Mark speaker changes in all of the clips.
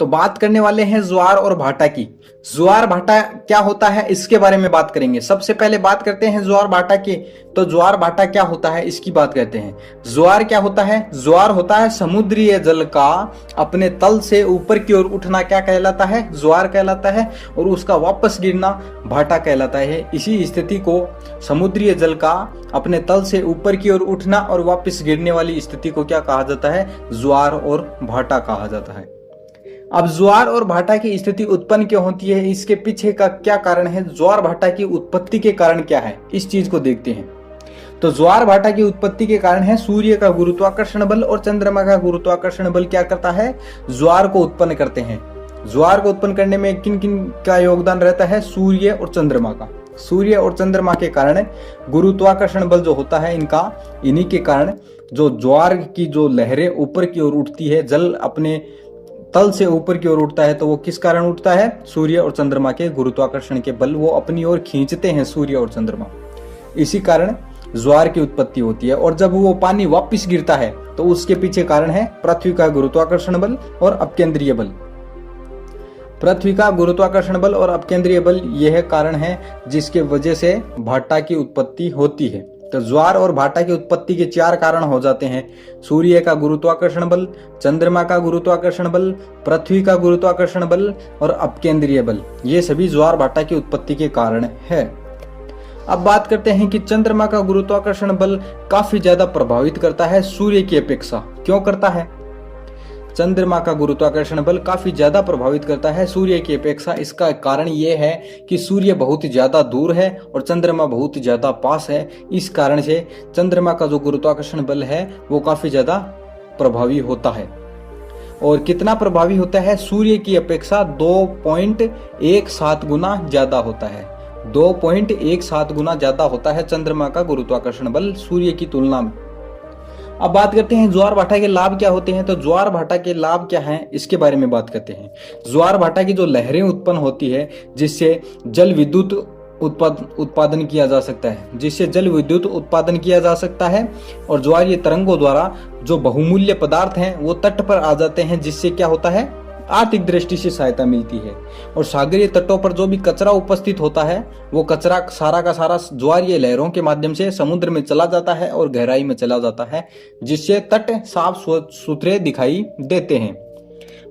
Speaker 1: तो बात करने वाले हैं ज्वार और भाटा की। ज्वार भाटा क्या होता है इसके बारे में बात करेंगे। सबसे पहले बात करते हैं ज्वार भाटा की। तो ज्वार भाटा क्या होता है इसकी बात करते हैं। ज्वार क्या होता है? ज्वार होता है समुद्रीय जल का अपने तल से ऊपर की ओर उठना, क्या कहलाता है? ज्वार कहलाता है। और उसका वापस गिरना भाटा कहलाता है। इसी स्थिति को, समुद्रीय जल का अपने तल से ऊपर की ओर उठना और वापस गिरने वाली स्थिति को क्या कहा जाता है? ज्वार और भाटा कहा जाता है। अब ज्वार और भाटा की स्थिति उत्पन्न क्यों होती है, इसके पीछे का क्या कारण है, ज्वार भाटा की उत्पत्ति के कारण क्या है, इस चीज को देखते हैं। तो ज्वार भाटा की उत्पत्ति के कारण है सूर्य का गुरुत्वाकर्षण बल और चंद्रमा का गुरुत्वाकर्षण बल क्या करता है? ज्वार को उत्पन्न करते हैं। ज्वार को उत्पन्न करने में किन किन का योगदान रहता है? सूर्य और चंद्रमा का। सूर्य और चंद्रमा के कारण गुरुत्वाकर्षण बल जो होता है इन्हीं के कारण जो ज्वार की जो लहरें ऊपर की ओर उठती है, जल अपने तल से ऊपर की ओर उठता है, तो वो किस कारण उठता है? सूर्य और चंद्रमा के गुरुत्वाकर्षण के बल वो अपनी ओर खींचते हैं सूर्य और चंद्रमा। इसी कारण ज्वार की उत्पत्ति होती है। और जब वो पानी वापस गिरता है तो उसके पीछे कारण है पृथ्वी का गुरुत्वाकर्षण बल और अपकेंद्रीय बल। पृथ्वी का गुरुत्वाकर्षण बल और अपकेंद्रीय बल यह कारण है जिसके वजह से भाटा की उत्पत्ति होती है। तो ज्वार और भाटा की उत्पत्ति के 4 कारण हो जाते हैं। सूर्य का गुरुत्वाकर्षण बल, चंद्रमा का गुरुत्वाकर्षण बल, पृथ्वी का गुरुत्वाकर्षण बल और अपकेंद्रीय बल। ये सभी ज्वार भाटा की उत्पत्ति के कारण है। अब बात करते हैं कि चंद्रमा का गुरुत्वाकर्षण बल काफी ज्यादा प्रभावित करता है सूर्य की अपेक्षा। क्यों करता है? चंद्रमा का गुरुत्वाकर्षण बल काफी ज्यादा प्रभावित करता है सूर्य की अपेक्षा। इसका कारण यह है कि सूर्य बहुत ज्यादा दूर है और चंद्रमा बहुत ज्यादा पास है। इस कारण से चंद्रमा का जो गुरुत्वाकर्षण बल है वो काफी ज्यादा प्रभावी होता है। और कितना प्रभावी होता है? सूर्य की अपेक्षा 2.17 गुना ज्यादा होता है। 2.17 गुना ज्यादा होता है चंद्रमा का गुरुत्वाकर्षण बल सूर्य की तुलना में। अब बात करते हैं ज्वार भाटा के लाभ क्या होते हैं। तो ज्वार भाटा के लाभ क्या हैं इसके बारे में बात करते हैं। ज्वार भाटा की जो लहरें उत्पन्न होती है जिससे जल विद्युत उत्पादन किया जा सकता है, और ज्वारीय तरंगों द्वारा जो बहुमूल्य पदार्थ हैं वो तट पर आ जाते हैं, जिससे क्या होता है? आर्थिक दृष्टि से सहायता मिलती है। और सागरीय तटों पर जो भी कचरा उपस्थित होता है वो कचरा सारा का सारा ज्वारीय लहरों के माध्यम से समुद्र में चला जाता है और गहराई में चला जाता है, जिससे तट साफ सुथरे दिखाई देते हैं।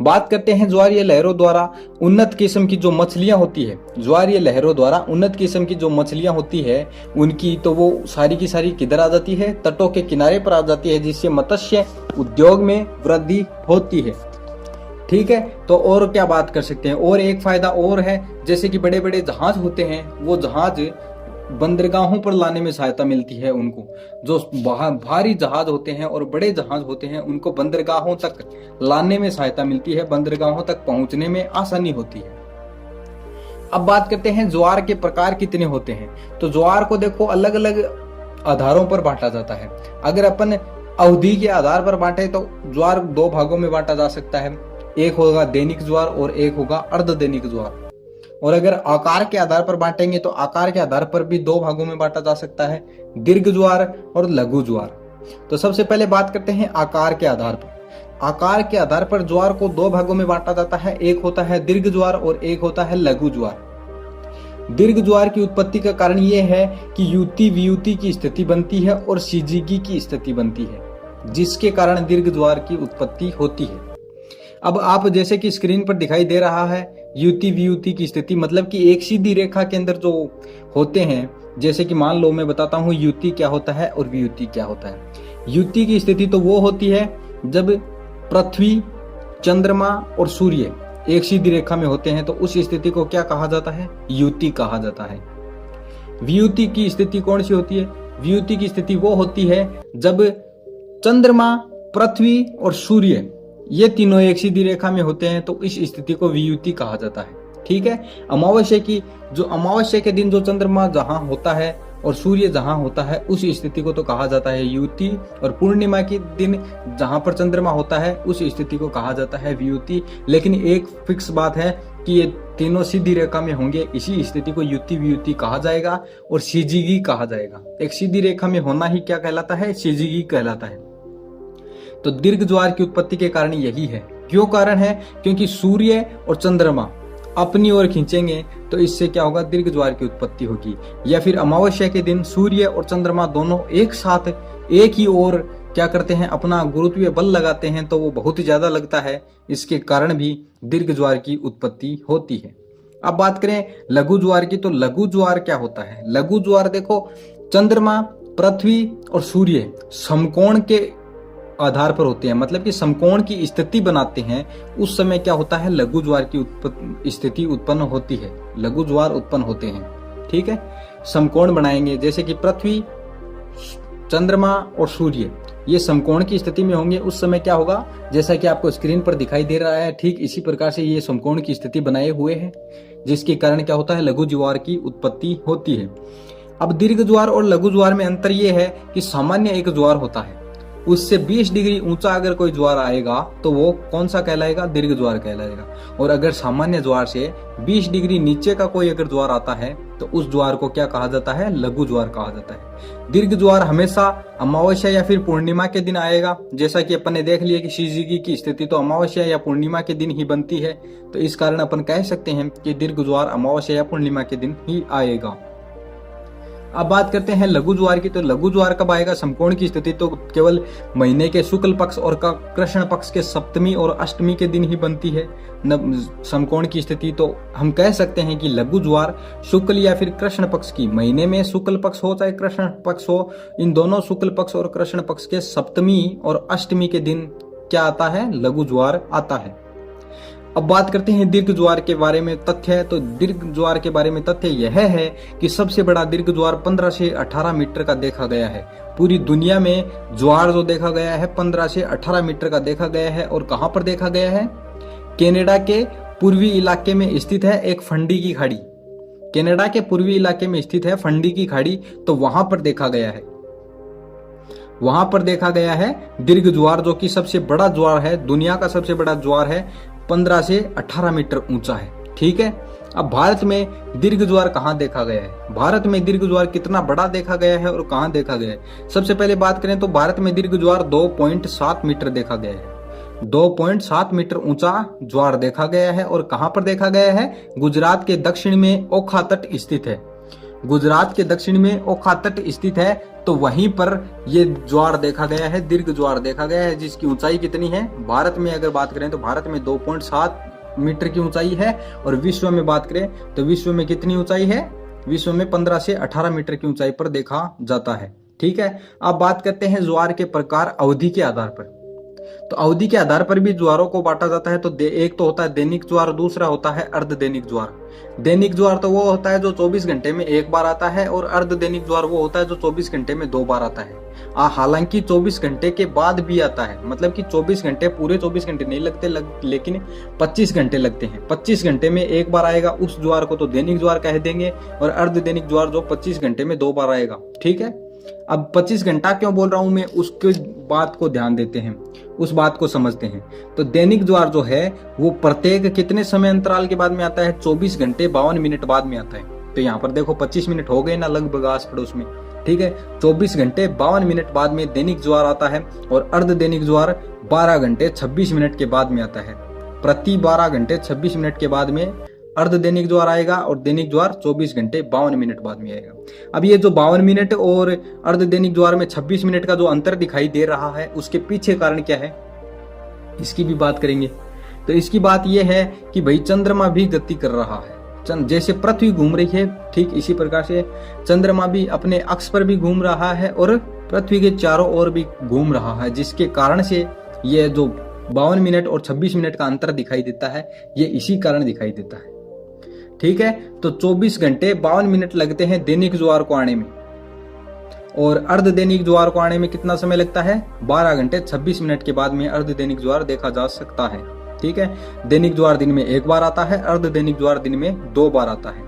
Speaker 1: बात करते हैं ज्वारीय लहरों द्वारा उन्नत किस्म की जो मछलियां होती है। ज्वारीय लहरों द्वारा उन्नत किस्म की जो मछलियां होती है उनकी तो वो सारी की सारी किधर आ जाती है? तटों के किनारे पर आ जाती है, जिससे मत्स्य उद्योग में वृद्धि होती है। ठीक है, तो और क्या बात कर सकते हैं? और एक फायदा और है, जैसे कि बड़े बड़े जहाज होते हैं वो जहाज बंदरगाहों पर लाने में सहायता मिलती है उनको। जो भारी जहाज होते हैं और बड़े जहाज होते हैं उनको बंदरगाहों तक लाने में सहायता मिलती है, बंदरगाहों तक पहुंचने में आसानी होती है। अब बात करते हैं ज्वार के प्रकार कितने होते हैं। तो ज्वार को देखो अलग अलग आधारों पर बांटा जाता है। अगर अपन अवधि के आधार पर बांटे तो ज्वार 2 भागों में बांटा जा सकता है। एक होगा दैनिक ज्वार और एक होगा अर्धदैनिक ज्वार। और अगर आकार के आधार पर बांटेंगे तो आकार के आधार पर भी 2 भागों में बांटा जा सकता है, दीर्घ ज्वार और लघु ज्वार। तो सबसे पहले बात करते हैं आकार के आधार पर। आकार के आधार पर ज्वार को 2 भागों में बांटा जाता है, एक होता है दीर्घ ज्वार और एक होता है लघु ज्वार। दीर्घ ज्वार की उत्पत्ति का कारण यह है कि युति वियुति की स्थिति बनती है और सिजिगी की स्थिति बनती है, जिसके कारण दीर्घ ज्वार की उत्पत्ति होती है। अब आप जैसे कि स्क्रीन पर दिखाई दे रहा है युति वियुति की स्थिति, मतलब कि एक सीधी रेखा के अंदर जो होते हैं, जैसे कि मान लो मैं बताता हूँ युति क्या होता है और वियुति क्या होता है। युति की स्थिति तो वो होती है जब पृथ्वी, चंद्रमा और सूर्य एक सीधी रेखा में होते हैं, तो उस स्थिति को क्या कहा जाता है? युति कहा जाता है। वियुति की स्थिति कौन सी होती है? वियुति की स्थिति वो होती है जब चंद्रमा, पृथ्वी और सूर्य ये तीनों एक सीधी रेखा में होते हैं, तो इस स्थिति को वियुति कहा जाता है। ठीक है, अमावस्या के दिन जो चंद्रमा जहां होता है और सूर्य जहां होता है उस स्थिति को तो कहा जाता है युति, और पूर्णिमा के दिन जहां पर चंद्रमा होता है उस स्थिति को कहा जाता है वियुति। लेकिन एक फिक्स बात है कि ये तीनों सीधी रेखा में होंगे, इसी स्थिति को युति वियुति कहा जाएगा और सिजिगी कहा जाएगा। एक सीधी रेखा में होना ही क्या कहलाता है? सिजिगी कहलाता है। तो दीर्घ ज्वार की उत्पत्ति के कारण यही है क्यों कारण है? क्योंकि सूर्य और चंद्रमा अपनी ओर खींचेंगे तो इससे क्या होगा? दीर्घ ज्वार की उत्पत्ति होगी। या फिर अमावस्या के दिन सूर्य और चंद्रमा दोनों एक साथ एक ही ओर क्या करते हैं? अपना गुरुत्वीय बल लगाते हैं तो वो बहुत ही ज्यादा लगता है, इसके कारण भी दीर्घ ज्वार की उत्पत्ति होती है। अब बात करें लघु ज्वार की, तो लघु ज्वार क्या होता है? लघु ज्वार देखो, चंद्रमा, पृथ्वी और सूर्य समकोण के आधार पर होते हैं, मतलब कि समकोण की स्थिति बनाते हैं, उस समय क्या होता है? लघु ज्वार की स्थिति उत्पन्न होती है, लघु ज्वार उत्पन्न होते हैं। ठीक है, समकोण बनाएंगे, जैसे कि पृथ्वी, चंद्रमा और सूर्य ये समकोण की स्थिति में होंगे, उस समय क्या होगा? जैसा कि आपको स्क्रीन पर दिखाई दे रहा है, ठीक इसी प्रकार से ये समकोण की स्थिति बनाए हुए हैं, जिसके कारण क्या होता है? लघु ज्वार की उत्पत्ति होती है। अब दीर्घ ज्वार और लघु ज्वार में अंतर यह है कि सामान्य एक ज्वार होता है, उससे 20 डिग्री ऊंचा अगर कोई ज्वार आएगा तो वो कौन सा कहलाएगा? दीर्घ ज्वार कहलाएगा। और अगर सामान्य ज्वार से 20 डिग्री नीचे का कोई अगर ज्वार आता है तो उस ज्वार को क्या कहा जाता है? लघु ज्वार कहा जाता है। दीर्घ ज्वार हमेशा अमावस्या या फिर पूर्णिमा के दिन आएगा, जैसा कि अपन ने देख लिया कि शिवजी की स्थिति तो अमावस्या या पूर्णिमा के दिन ही बनती है, तो इस कारण अपन कह सकते हैं कि दीर्घ ज्वार अमावस्या या पूर्णिमा के दिन ही आएगा। अब बात करते हैं लघु ज्वार की, तो लघु ज्वार कब आएगा? समकोण की स्थिति तो केवल महीने के शुक्ल पक्ष और कृष्ण पक्ष के सप्तमी और अष्टमी के दिन ही बनती है समकोण की स्थिति। तो हम कह सकते हैं कि लघु ज्वार शुक्ल या फिर कृष्ण पक्ष की, महीने में शुक्ल पक्ष हो चाहे कृष्ण पक्ष हो, इन दोनों शुक्ल पक्ष और कृष्ण पक्ष के सप्तमी और अष्टमी के दिन क्या आता है? लघु ज्वार आता है। अब बात करते हैं दीर्घ ज्वार के बारे में तथ्य। तो दीर्घ ज्वार के बारे में तथ्य यह है कि सबसे बड़ा दीर्घ ज्वार 15 से 18 मीटर का देखा गया है। पूरी दुनिया में ज्वार जो देखा गया है 15 से 18 मीटर का देखा गया है। और कहां पर देखा गया है? कनाडा के पूर्वी इलाके में स्थित है एक फंडी की खाड़ी। कनाडा के पूर्वी इलाके में स्थित है फंडी की खाड़ी, तो वहां पर देखा गया है, वहां पर देखा गया है दीर्घ ज्वार, जो कि सबसे बड़ा ज्वार है, दुनिया का सबसे बड़ा ज्वार है, 15 से 18 मीटर ऊंचा है। ठीक है, अब भारत में दीर्घ ज्वार कहां देखा गया है? भारत में दीर्घ ज्वार कितना बड़ा देखा गया है और कहां देखा गया है? सबसे पहले बात करें तो भारत में दीर्घ ज्वार 2.7 मीटर देखा गया है। 2.7 मीटर ऊंचा ज्वार देखा गया है। और कहां पर देखा गया है? गुजरात के दक्षिण में ओखा तट स्थित है। गुजरात के दक्षिण में ओखा तट स्थित है, तो वहीं पर ये ज्वार देखा गया है, दीर्घ ज्वार देखा गया है, जिसकी ऊंचाई कितनी है? भारत में अगर बात करें तो भारत में 2.7 मीटर की ऊंचाई है। और विश्व में बात करें तो विश्व में कितनी ऊंचाई है? विश्व में 15 से 18 मीटर की ऊंचाई पर देखा जाता है। ठीक है, अब बात करते हैं ज्वार के प्रकार अवधि के आधार पर। तो अवधि के आधार पर भी ज्वारों को बांटा जाता है। तो एक तो होता है दैनिक ज्वार, दूसरा होता है अर्ध दैनिक ज्वार। दैनिक ज्वार तो वो होता है जो 24 घंटे में एक बार आता है, और अर्ध दैनिक ज्वार वो होता है जो 24 घंटे में 2 बार आता है। हालांकि 24 घंटे के बाद भी आता है, मतलब कि 24 घंटे पूरे 24 घंटे नहीं लगते, लेकिन 25 घंटे लगते हैं। 25 घंटे में एक बार आएगा, उस ज्वार को तो दैनिक ज्वार कह देंगे। और अर्ध दैनिक ज्वार जो 25 घंटे में 2 बार आएगा। ठीक है, अब 25 घंटा क्यों बोल रहा हूं मैं, उसके बात को ध्यान देते हैं, उस बात को समझते हैं। तो दैनिक ज्वार जो है वो प्रत्येक कितने समय अंतराल के बाद में आता है? 24 घंटे 52 मिनट बाद में आता है। तो यहाँ पर देखो 25 मिनट हो गए ना लगभग आस पड़ोस में। ठीक है, 24 घंटे 52 मिनट बाद में दैनिक ज्वार आता है। और अर्ध दैनिक ज्वार 12 घंटे 26 मिनट के बाद में आता है। प्रति 12 घंटे 26 मिनट के बाद में अर्ध दैनिक ज्वार आएगा, और दैनिक ज्वार 24 घंटे 52 मिनट बाद में आएगा। अब ये जो 52 मिनट और अर्ध दैनिक ज्वार में 26 मिनट का जो अंतर दिखाई दे रहा है, उसके पीछे कारण क्या है, इसकी भी बात करेंगे। तो इसकी बात यह है कि भाई चंद्रमा भी गति कर रहा है। जैसे पृथ्वी घूम रही है, ठीक इसी प्रकार से चंद्रमा भी अपने अक्ष पर भी घूम रहा है और पृथ्वी के चारों ओर भी घूम रहा है, जिसके कारण से ये जो 52 मिनट और 26 मिनट का अंतर दिखाई देता है, ये इसी कारण दिखाई देता है। ठीक है, तो 24 घंटे 52 मिनट लगते हैं दैनिक ज्वार को आने में, और अर्ध दैनिक ज्वार को आने में कितना समय लगता है? 12 घंटे 26 मिनट के बाद में अर्ध दैनिक ज्वार देखा जा सकता है। ठीक है, दैनिक ज्वार दिन में एक बार आता है, अर्ध दैनिक ज्वार दिन में 2 बार आता है।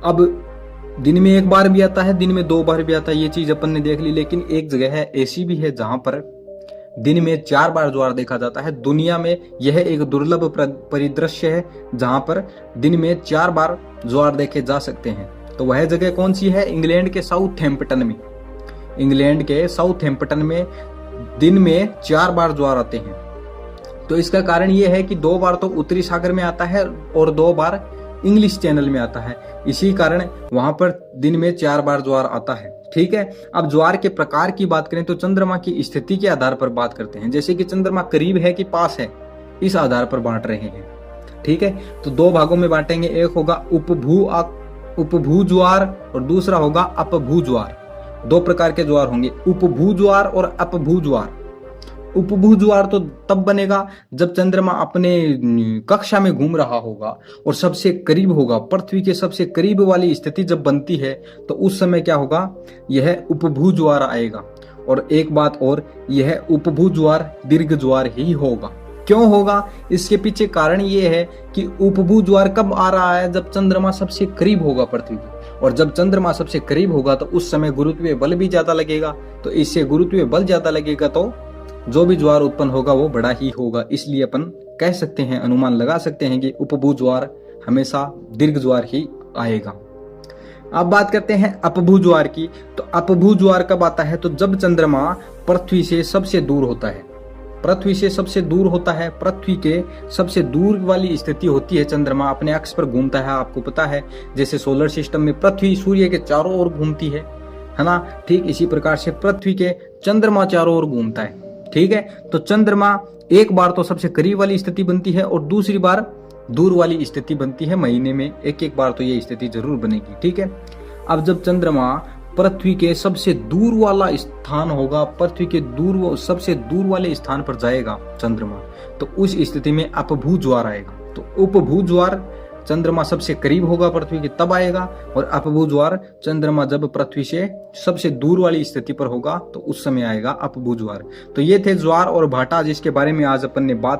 Speaker 1: अब दिन में एक बार भी आता है, दिन में 2 बार भी आता है, ये चीज अपन ने देख ली। लेकिन एक जगह है ऐसी भी है जहां पर दिन में 4 बार ज्वार देखा जाता है। दुनिया में यह एक दुर्लभ परिदृश्य है जहां पर दिन में 4 बार ज्वार देखे जा सकते हैं। तो वह जगह कौन सी है? इंग्लैंड के साउथहैम्पटन में। इंग्लैंड के साउथहैम्पटन में दिन में 4 बार ज्वार आते हैं। तो इसका कारण ये है कि 2 बार तो उत्तरी सागर में आता है और 2 बार इंग्लिश चैनल में आता है। इसी कारण वहां पर दिन में 4 बार ज्वार आता है। ठीक है, अब ज्वार के प्रकार की बात करें तो चंद्रमा की स्थिति के आधार पर बात करते हैं। जैसे कि चंद्रमा करीब है कि पास है, इस आधार पर बांट रहे हैं। ठीक है, तो 2 भागों में बांटेंगे। एक होगा उपभू ज्वार और दूसरा होगा अपभू ज्वार। 2 प्रकार के ज्वार होंगे, उपभू ज्वार और अपभू ज्वार। उपभू ज्वार तो तब बनेगा जब चंद्रमा अपने कक्षा में घूम रहा होगा और सबसे करीब होगा, पृथ्वी के सबसे करीब वाली स्थिति जब बनती है तो उस समय क्या होगा, यह उपभू ज्वार आएगा। और एक बात और, यह उपभू ज्वार दीर्घ ज्वार ही होगा। क्यों होगा, इसके पीछे कारण यह है कि उपभू ज्वार कब आ रहा है, जब चंद्रमा सबसे करीब होगा पृथ्वी के। और जब चंद्रमा सबसे करीब होगा तो उस समय गुरुत्वीय बल भी ज्यादा लगेगा, तो इससे गुरुत्वीय बल ज्यादा लगेगा तो जो भी ज्वार उत्पन्न होगा वो बड़ा ही होगा। इसलिए अपन कह सकते हैं, अनुमान लगा सकते हैं कि उपभू ज्वार हमेशा दीर्घ ज्वार ही आएगा। अब बात करते हैं अपभू ज्वार की। तो अपभू ज्वार कब आता है, तो जब चंद्रमा पृथ्वी से सबसे दूर होता है। पृथ्वी से सबसे दूर होता है, पृथ्वी के सबसे दूर वाली स्थिति होती है। चंद्रमा अपने अक्ष पर घूमता है, आपको पता है। जैसे सोलर सिस्टम में पृथ्वी सूर्य के चारों ओर घूमती है ना, ठीक इसी प्रकार से पृथ्वी के चंद्रमा चारों ओर घूमता है। ठीक है, तो चंद्रमा एक बार तो सबसे करीब वाली स्थिति बनती है और दूसरी बार दूर वाली स्थिति बनती है। महीने में एक बार तो ये स्थिति जरूर बनेगी। ठीक है, अब जब चंद्रमा पृथ्वी के सबसे दूर वाला स्थान होगा, पृथ्वी के सबसे दूर वाले स्थान पर जाएगा चंद्रमा, तो उस स्थिति में अपभू ज्वार आएगा। तो उपभू ज्वार चंद्रमा सबसे करीब होगा पृथ्वी के तब आएगा, और अपभू ज्वार चंद्रमा जब पृथ्वी से सबसे दूर वाली स्थिति पर होगा तो उस समय आएगा अपभू ज्वार। तो ये थे ज्वार और भाटा, जिसके बारे में आज अपन ने बात